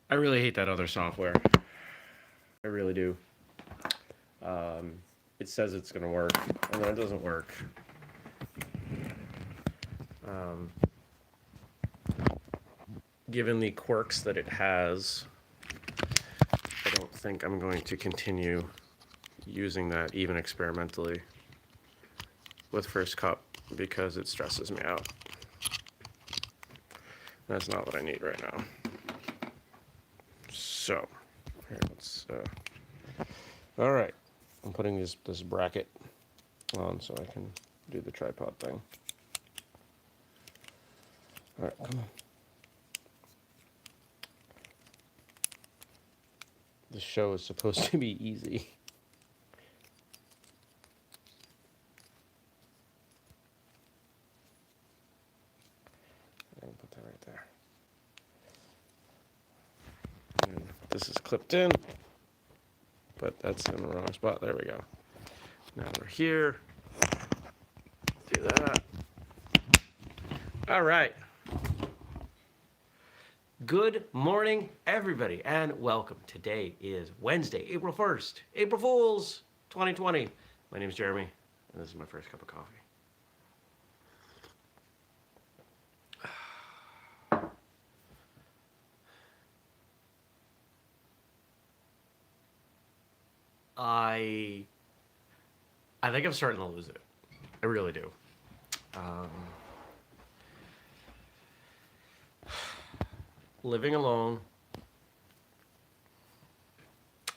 I really hate that other software. I really do. It says it's going to work, and then it doesn't work. Um, Given the quirks that it has, I don't think I'm going to continue using that even experimentally with First Cup because it stresses me out. That's not what I need right now. So, here, let's. All right, I'm putting this bracket on so I can do the tripod thing. All right, come on. This show is supposed to be easy. I'm gonna put that right there. And this is clipped in, but that's in the wrong spot. There we go. Now we're here. Do that. All right. Good morning, everybody, and welcome. Today is Wednesday, April 1st, April Fools 2020. My name is Jeremy, and this is my first cup of coffee. I think I'm starting to lose it. I really do. Living alone,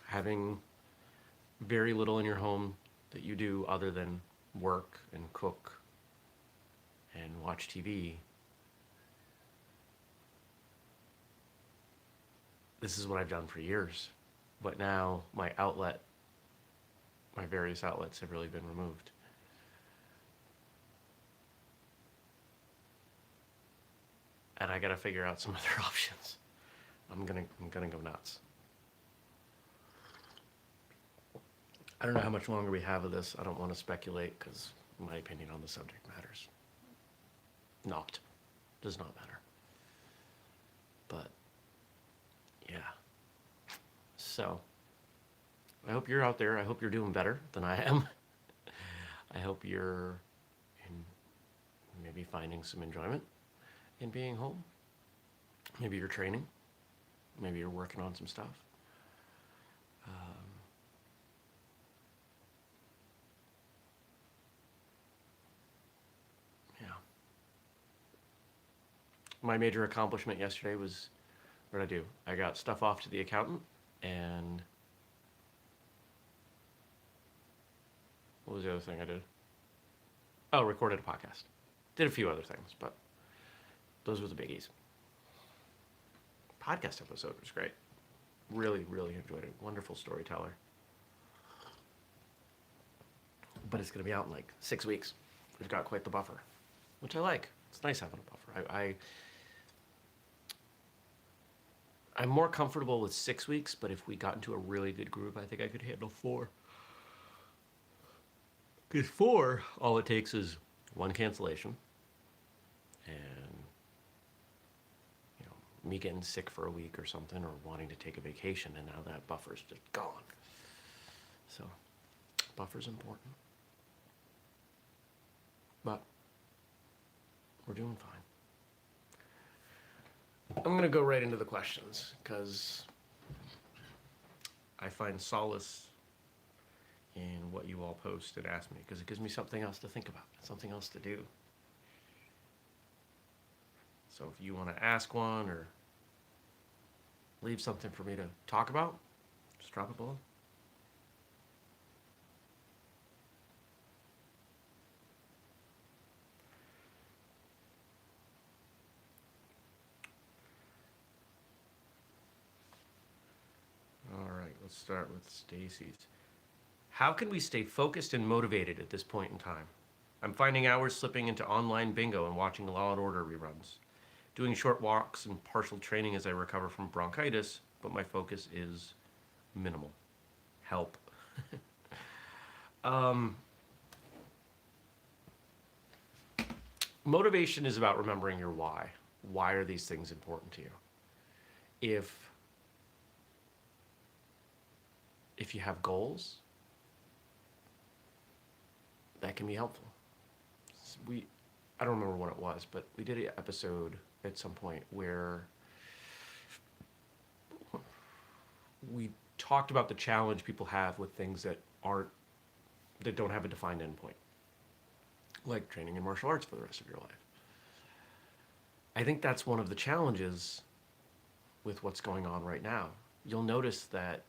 having very little in your home that you do other than work and cook and watch TV. This is what I've done for years, but now my various outlets have really been removed. And I gotta figure out some other options. I'm gonna go nuts. I don't know how much longer we have of this. I don't want to speculate because my opinion on the subject matters. Does not matter. But yeah. So I hope you're out there. I hope you're doing better than I am. I hope you're maybe finding some enjoyment in being home. Maybe you're training. Maybe you're working on some stuff. Yeah. My major accomplishment yesterday was, what did I do? I got stuff off to the accountant, and what was the other thing I did? Oh, recorded a podcast. Did a few other things, but those were the biggies. Podcast episode was great. Really, really enjoyed it. Wonderful storyteller. But it's going to be out in like 6 weeks. We've got quite the buffer, which I like. It's nice having a buffer. I'm more comfortable with 6 weeks, but if we got into a really good groove, I think I could handle 4. Because 4, all it takes is one cancellation, and me getting sick for a week or something, or wanting to take a vacation, and now that buffer's just gone. So, buffer's important. But we're doing fine. I'm going to go right into the questions, because I find solace in what you all post and ask me, because it gives me something else to think about, something else to do. So if you want to ask one or leave something for me to talk about, just drop it below. All right, let's start with Stacy's. How can we stay focused and motivated at this point in time? I'm finding hours slipping into online bingo and watching Law and Order reruns. Doing short walks and partial training as I recover from bronchitis, but my focus is minimal. Help. Motivation is about remembering your why. Why are these things important to you? If if you have goals, that can be helpful. I don't remember what it was, but we did an episode at some point where we talked about the challenge people have with things that don't have a defined endpoint, like training in martial arts for the rest of your life. I think that's one of the challenges with what's going on right now. You'll notice that,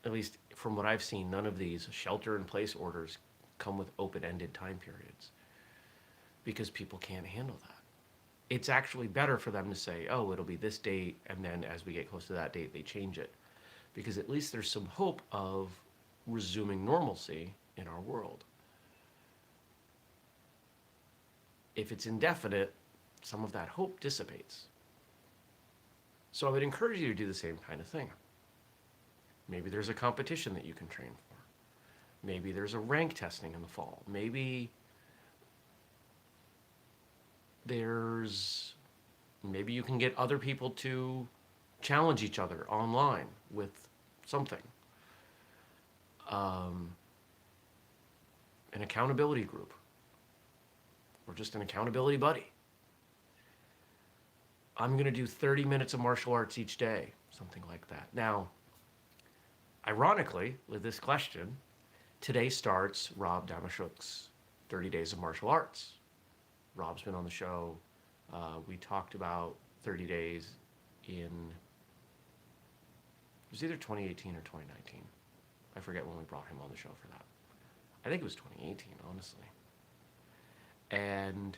at least from what I've seen, none of these shelter-in-place orders come with open-ended time periods because people can't handle that. It's actually better for them to say, oh, it'll be this date, and then as we get close to that date, they change it. Because at least there's some hope of resuming normalcy in our world. If it's indefinite, some of that hope dissipates. So I would encourage you to do the same kind of thing. Maybe there's a competition that you can train for. Maybe there's a rank testing in the fall. Maybe you can get other people to challenge each other online with something. An accountability group. Or just an accountability buddy. I'm going to do 30 minutes of martial arts each day. Something like that. Now, ironically, with this question, today starts Rob Damashuk's 30 Days of Martial Arts. Rob's been on the show. We talked about 30 days it was either 2018 or 2019. I forget when we brought him on the show for that. I think it was 2018, honestly. And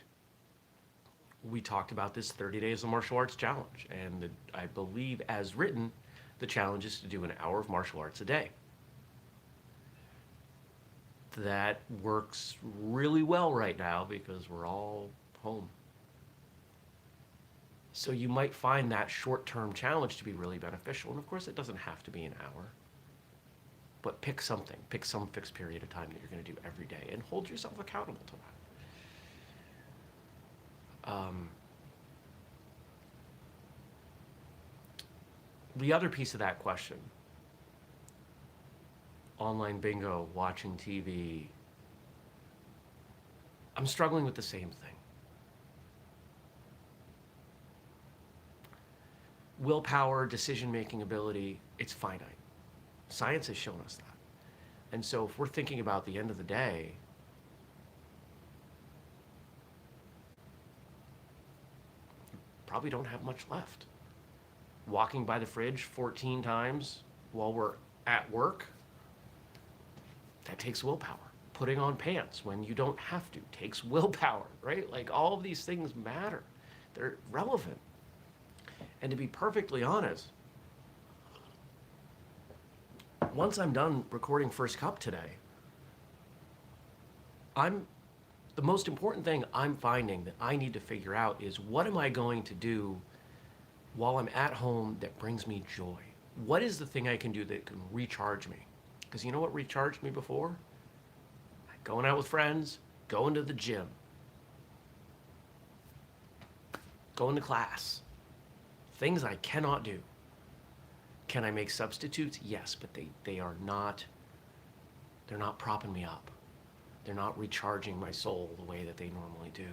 we talked about this 30 Days of Martial Arts challenge. And I believe, as written, the challenge is to do an hour of martial arts a day. That works really well right now because we're all home. So you might find that short-term challenge to be really beneficial. And of course, it doesn't have to be an hour. But pick something. Pick some fixed period of time that you're going to do every day and hold yourself accountable to that. The other piece of that question, online bingo, watching TV, I'm struggling with the same thing. Willpower, decision-making ability, it's finite. Science has shown us that. And so if we're thinking about the end of the day, probably don't have much left. Walking by the fridge 14 times while we're at work, that takes willpower. Putting on pants when you don't have to takes willpower, right? Like, all of these things matter. They're relevant. And to be perfectly honest, once I'm done recording First Cup today, the most important thing I'm finding that I need to figure out is, what am I going to do while I'm at home that brings me joy? What is the thing I can do that can recharge me? Because you know what recharged me before? Going out with friends, going to the gym, going to class. Things I cannot do. Can I make substitutes? Yes, but they're not propping me up. They're not recharging my soul the way that they normally do.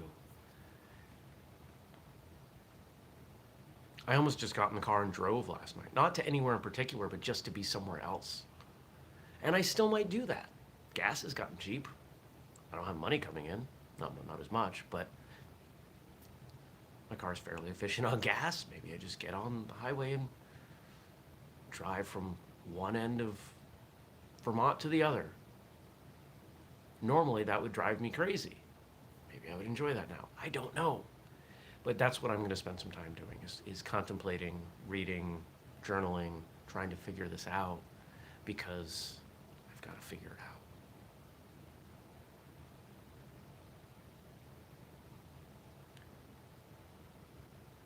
I almost just got in the car and drove last night. Not to anywhere in particular, but just to be somewhere else. And I still might do that. Gas has gotten cheap. I don't have money coming in. Not as much, but my car's fairly efficient on gas. Maybe I just get on the highway and drive from one end of Vermont to the other. Normally that would drive me crazy. Maybe I would enjoy that now. I don't know. But that's what I'm going to spend some time doing, is contemplating, reading, journaling, trying to figure this out, because I've got to figure it out.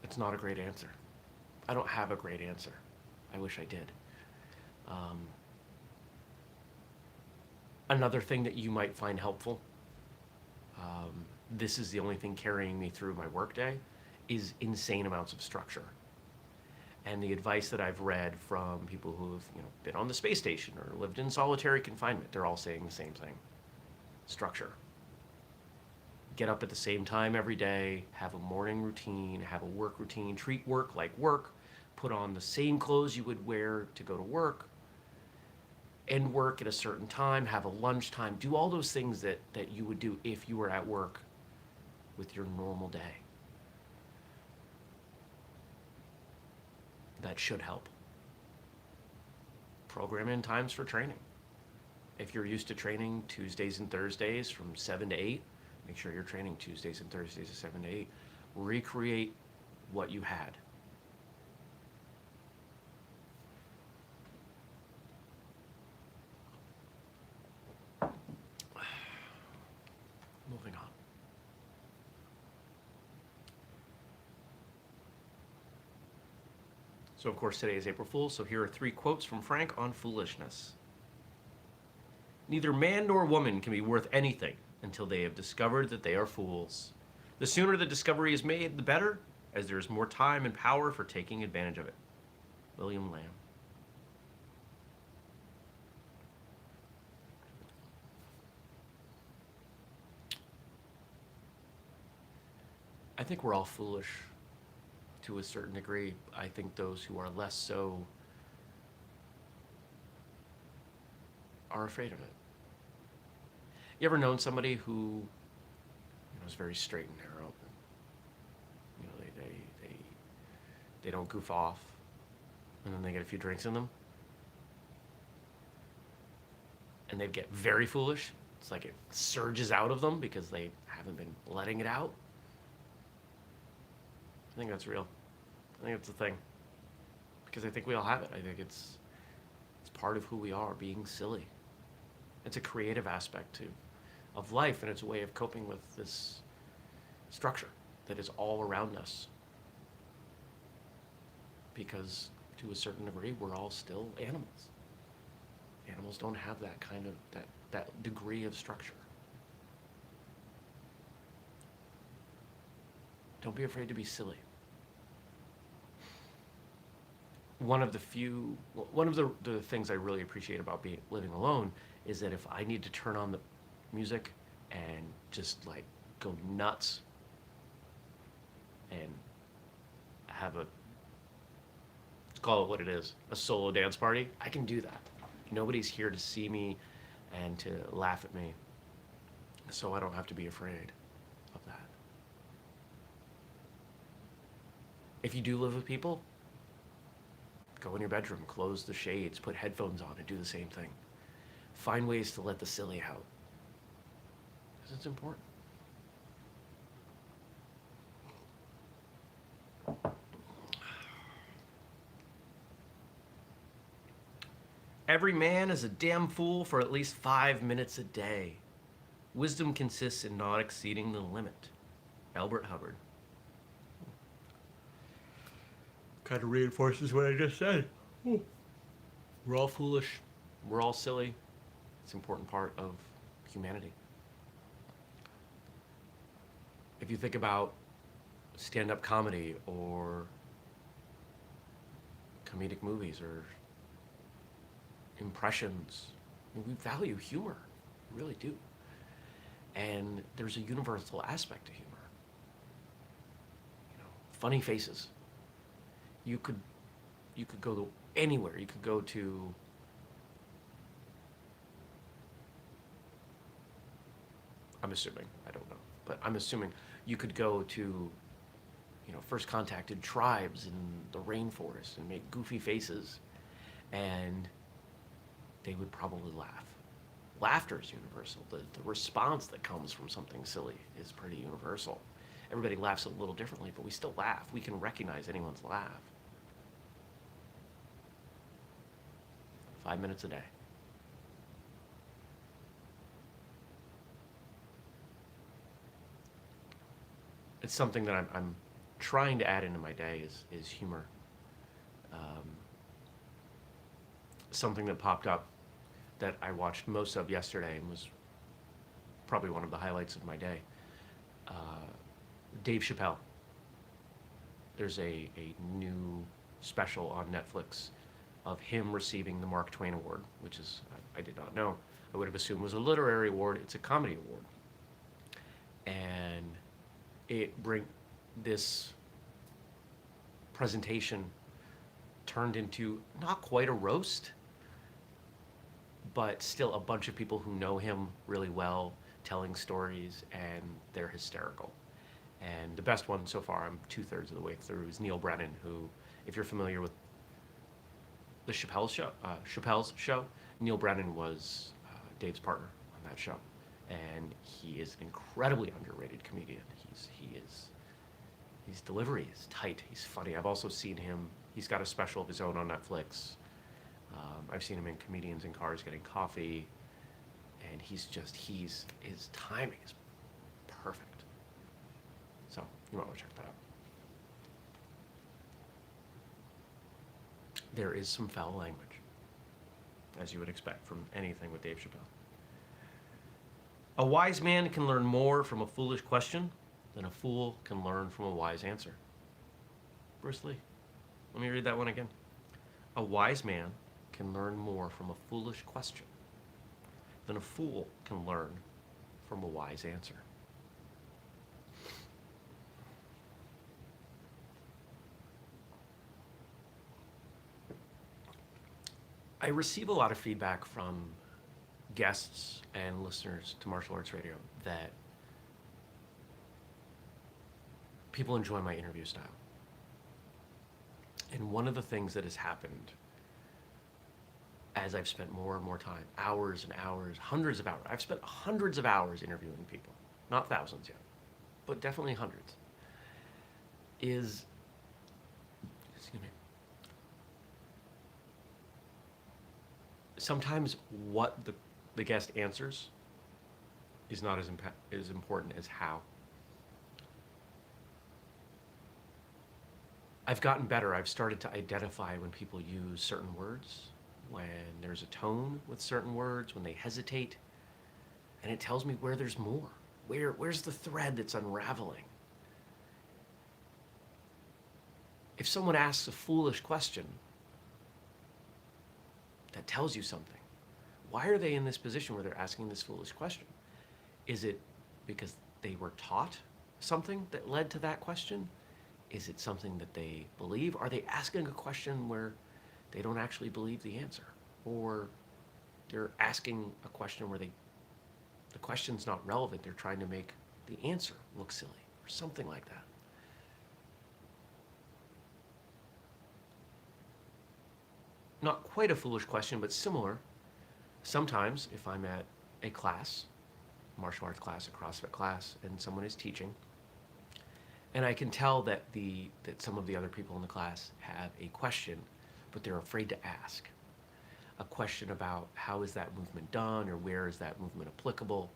It's not a great answer. I don't have a great answer. I wish I did. Another thing that you might find helpful, this is the only thing carrying me through my workday, is insane amounts of structure. And the advice that I've read from people who have, been on the space station or lived in solitary confinement, they're all saying the same thing. Structure. Get up at the same time every day, have a morning routine, have a work routine, treat work like work, put on the same clothes you would wear to go to work, end work at a certain time, have a lunch time, do all those things that you would do if you were at work with your normal day. That should help. Program in times for training. If you're used to training Tuesdays and Thursdays from 7 to 8, make sure you're training Tuesdays and Thursdays at 7 to 8. Recreate what you had. Moving on. So, of course, today is April Fool's, so here are 3 quotes from Frank on foolishness. Neither man nor woman can be worth anything until they have discovered that they are fools. The sooner the discovery is made, the better, as there is more time and power for taking advantage of it. William Lamb. I think we're all foolish to a certain degree. I think those who are less so are afraid of it. You ever known somebody who is very straight and narrow? They don't goof off, and then they get a few drinks in them, and they get very foolish. It's like it surges out of them because they haven't been letting it out. I think that's real. I think it's a thing. Because I think we all have it. I think it's part of who we are, being silly. It's a creative aspect of life, and it's a way of coping with this structure that is all around us. Because to a certain degree, we're all still animals. Animals don't have that kind of, that degree of structure. Don't be afraid to be silly. One of the things I really appreciate about living alone is that if I need to turn on the music and just like go nuts and have let's call it what it is, a solo dance party, I can do that. Nobody's here to see me and to laugh at me, so I don't have to be afraid of that. If you do live with people, go in your bedroom, close the shades, put headphones on, and do the same thing. Find ways to let the silly out, because it's important. Every man is a damn fool for at least 5 minutes a day. Wisdom consists in not exceeding the limit. Elbert Hubbard. Kind of reinforces what I just said. We're all foolish. We're all silly. It's an important part of humanity. If you think about stand-up comedy or comedic movies or impressions, we value humor. We really do. And there's a universal aspect to humor. Funny faces. You could go anywhere. You could go to I'm assuming, I don't know, but I'm assuming you could go to first contacted tribes in the rainforest and make goofy faces, and they would probably laugh. Laughter is universal. The response that comes from something silly is pretty universal. Everybody laughs a little differently, but we still laugh. We can recognize anyone's laugh. 5 minutes a day. It's something that I'm trying to add into my day is humor. Something that popped up that I watched most of yesterday and was probably one of the highlights of my day. Dave Chappelle. There's a new special on Netflix of him receiving the Mark Twain Award, which is, I did not know. I would have assumed was a literary award. It's a comedy award. And this presentation turned into not quite a roast, but still a bunch of people who know him really well telling stories, and they're hysterical. And the best one so far, I'm 2/3 of the way through, is Neil Brennan, who, if you're familiar with the Chappelle's show, Neil Brennan was Dave's partner on that show, and he is an incredibly underrated comedian. His delivery is tight. He's funny. I've also seen him. He's got a special of his own on Netflix. I've seen him in Comedians in Cars Getting Coffee, and his timing is perfect. So you might want to check that out. There is some foul language, as you would expect from anything with Dave Chappelle. A wise man can learn more from a foolish question than a fool can learn from a wise answer. Bruce Lee. Let me read that one again. A wise man can learn more from a foolish question than a fool can learn from a wise answer. I receive a lot of feedback from guests and listeners to Martial Arts Radio that people enjoy my interview style. And one of the things that has happened as I've spent more and more time, hours and hours, hundreds of hours, I've spent hundreds of hours interviewing people, not thousands yet, but definitely hundreds, is, excuse me, sometimes what the guest answers is not as important as how. I've gotten better. I've started to identify when people use certain words, when there's a tone with certain words, when they hesitate, and it tells me where there's more. Where's the thread that's unraveling? If someone asks a foolish question, that tells you something. Why are they in this position where they're asking this foolish question? Is it because they were taught something that led to that question? Is it something that they believe? Are they asking a question where they don't actually believe the answer? Or they're asking a question where the question's not relevant. They're trying to make the answer look silly or something like that. Not quite a foolish question, but similar. Sometimes if I'm at a class, martial arts class, a CrossFit class, and someone is teaching, and I can tell that some of the other people in the class have a question, but they're afraid to ask. A question about how is that movement done, or where is that movement applicable.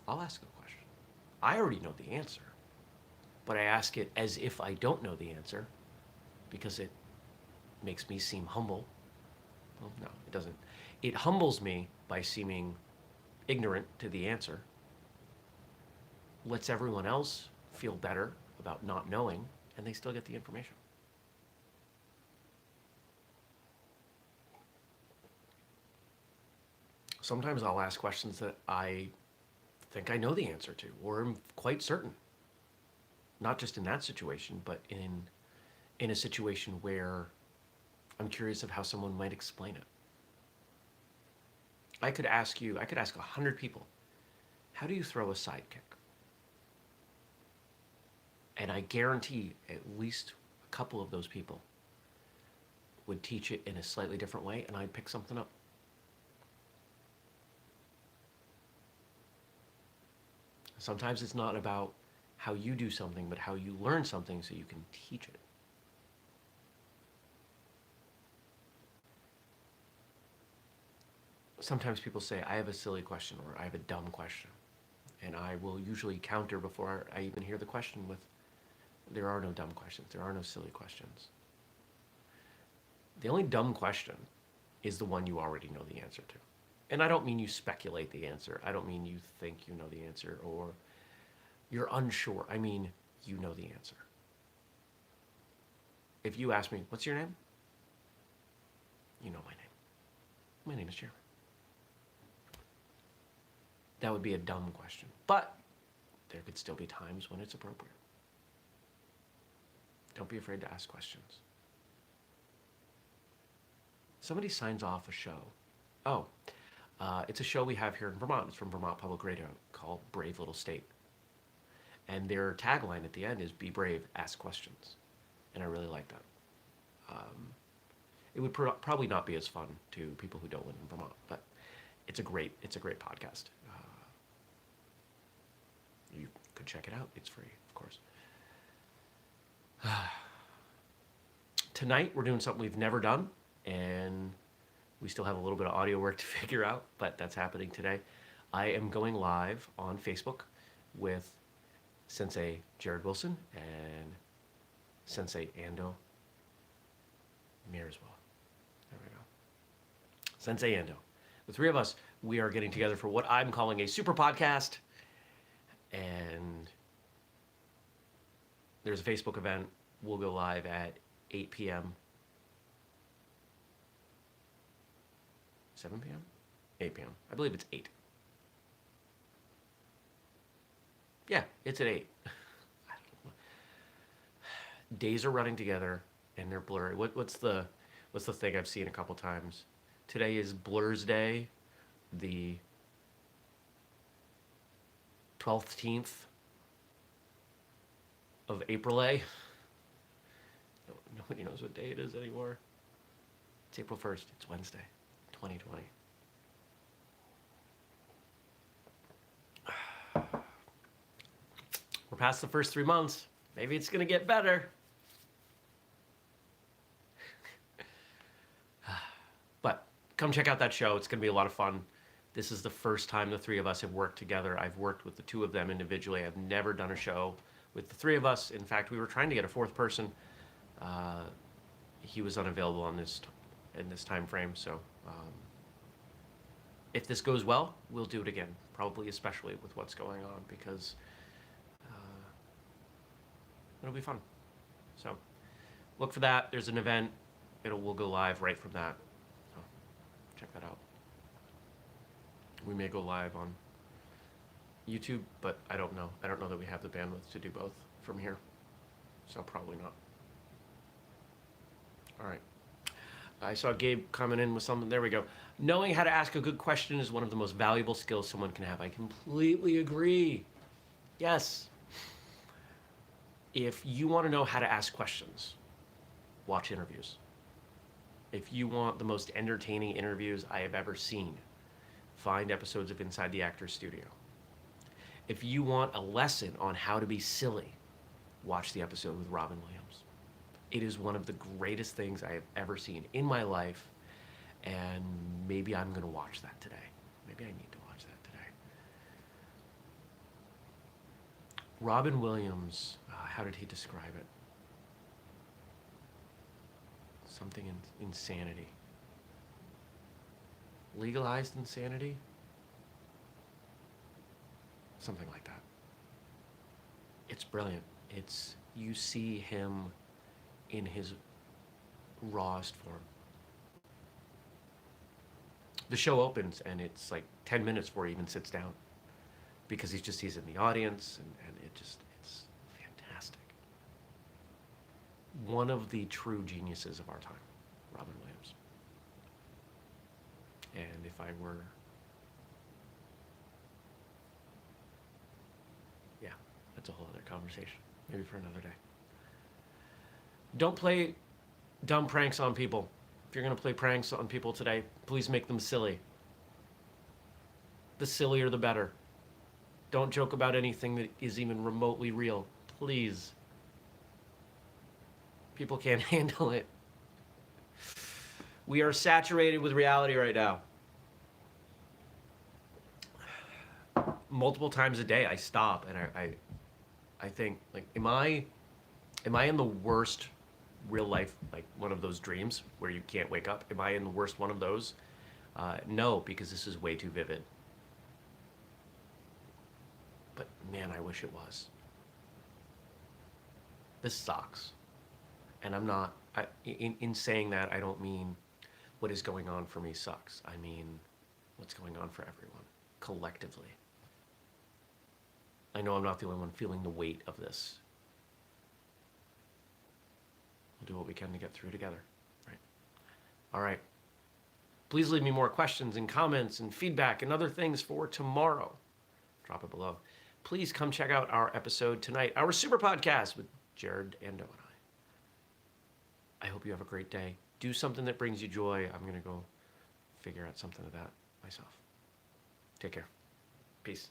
I'll ask a question. I already know the answer, but I ask it as if I don't know the answer because it makes me seem humble. Well, no, it doesn't. It humbles me by seeming ignorant to the answer, lets everyone else feel better about not knowing, and they still get the information. Sometimes I'll ask questions that I think I know the answer to, or am quite certain. Not just in that situation, but in a situation where I'm curious of how someone might explain it. I could ask 100 people, how do you throw a side kick? And I guarantee at least a couple of those people would teach it in a slightly different way, and I'd pick something up. Sometimes it's not about how you do something, but how you learn something so you can teach it. Sometimes people say, I have a silly question, or I have a dumb question. And I will usually counter before I even hear the question with, there are no dumb questions. There are no silly questions. The only dumb question is the one you already know the answer to. And I don't mean you speculate the answer. I don't mean you think you know the answer or you're unsure. I mean, you know the answer. If you ask me, what's your name? You know my name. My name is Jeremy. That would be a dumb question. But there could still be times when it's appropriate. Don't be afraid to ask questions. Somebody signs off a show. Oh, it's a show we have here in Vermont. It's from Vermont Public Radio called Brave Little State. And their tagline at the end is, be brave, ask questions. And I really like that. It would probably not be as fun to people who don't live in Vermont, but it's a great podcast. You could check it out. It's free, of course. Tonight, we're doing something we've never done, and we still have a little bit of audio work to figure out, but that's happening today. I am going live on Facebook with Sensei Jared Wilson and Sensei Ando Mearswell. There we go. Sensei Ando. The three of us, we are getting together for what I'm calling a super podcast. And there's a Facebook event. We'll go live at 8 p.m. 7 p.m.? 8 p.m. I believe it's 8. Yeah, it's at 8. I don't know. Days are running together and they're blurry. What's the thing I've seen a couple times? Today is Blur's Day, the 12th of April. Nobody knows what day it is anymore. It's April 1st. It's Wednesday, 2020. We're past the first 3 months. Maybe it's going to get better. But come check out that show. It's going to be a lot of fun. This is the first time the three of us have worked together. I've worked with the two of them individually. I've never done a show with the three of us. In fact, we were trying to get a fourth person. He was unavailable in this time frame. So if this goes well, we'll do it again. Probably especially with what's going on, because it'll be fun. So look for that. There's an event. We'll go live right from that. So check that out. We may go live on YouTube, but I don't know. I don't know that we have the bandwidth to do both from here. So probably not. All right. I saw Gabe coming in with something. There we go. Knowing how to ask a good question is one of the most valuable skills someone can have. I completely agree. Yes. If you want to know how to ask questions, watch interviews. If you want the most entertaining interviews I have ever seen, find episodes of Inside the Actors Studio. If you want a lesson on how to be silly, watch the episode with Robin Williams. It is one of the greatest things I have ever seen in my life, and maybe I'm going to watch that today. Maybe I need to watch that today. Robin Williams, how did he describe it? Something insanity. Legalized insanity? Something like that. It's brilliant. You see him in his rawest form. The show opens and it's like 10 minutes before he even sits down, because he's in the audience, and it's fantastic. One of the true geniuses of our time, Robin Williams. And if I were, yeah, that's a whole other conversation, maybe for another day. Don't play dumb pranks on people. If you're going to play pranks on people today, please make them silly. The sillier the better. Don't joke about anything that is even remotely real. Please. People can't handle it. We are saturated with reality right now. Multiple times a day I stop and I think, like, am I in the worst real life, like one of those dreams where you can't wake up? Am I in the worst one of those? No, because this is way too vivid. But man, I wish it was. This sucks. And I'm not, in saying that, I don't mean what is going on for me sucks. I mean what's going on for everyone collectively. I know I'm not the only one feeling the weight of this. We'll do what we can to get through together, right? All right. Please leave me more questions and comments and feedback and other things for tomorrow. Drop it below. Please come check out our episode tonight, our super podcast with Jared Ando and I. I hope you have a great day. Do something that brings you joy. I'm going to go figure out something of that myself. Take care. Peace.